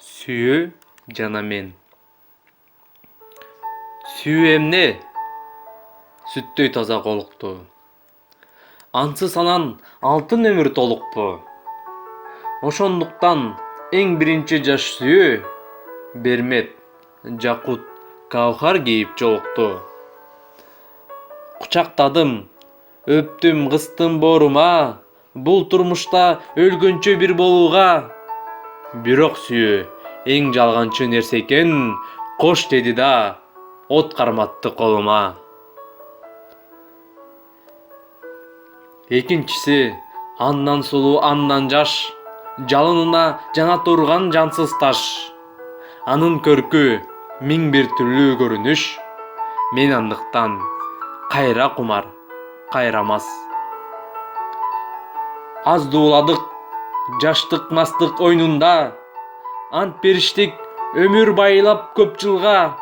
Сүйүү жана мен. Сүйүү эмне? Сүттөй таза колукту. Ансыз анан алтын өмүр толукпу. Ошондуктан эң биринчи жаш сүйүү Бермет, Жакут, Каухар кийип жолукту. Кучактадым, өптүм, кыстым боорума, бул турмушта өлгөнчө бир болууга. Бирок сүйүү эң жалганчы нерсе экен, кош деди да, от карматты колума. Экинчиси андан сулуу, андан жаш, жалынына жана турган жансыз таш. Анын көркү миң бир түрлүү көрүнүш, мен андыктан кайра кумар, кайрамас. Аздууладык, жаштык мастык ойнунда, ант бериштик өмүр байлап көп жылга.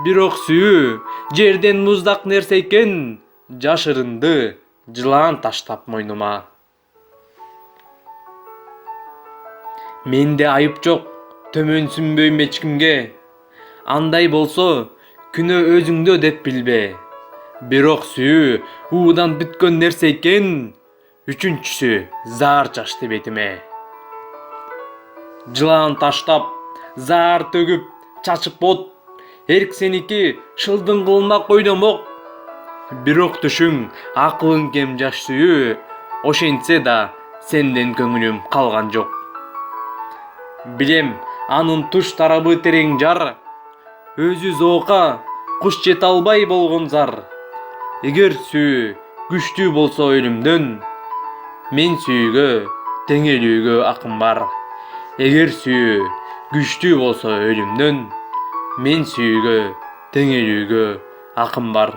Бирок сүйүү жерден муздак нерсе экен, жашырынды жылаан таштап мойнума. Менде айып жок, төмөнсүнбөйм эч кимге. Андай болсо күнөө өзүңдө деп билбе. Бирок сүйүү уудан бүткөн нерсе экен, үчүнчүсү заар чачты бетиме. Жылаан таштап, заар төгүп, чачып от, эрк сеники шылдың кылмак ойномок. Бирок түшүң акылың кем жаш сүйүү, ошентсе да сенден көңүлүм калган жок. Билем, анын туш тарабы терең жар, өзү зоокка куш жете албай болгон зар. Эгер сүйүү күчтүү болсо өлүмдөн, мен сүйүүгө теңелүүгө акым бар. Эгер сүйүү күчтүү болсо өлүмдөн, мен сүйүүгө теңелүүгө акым бар.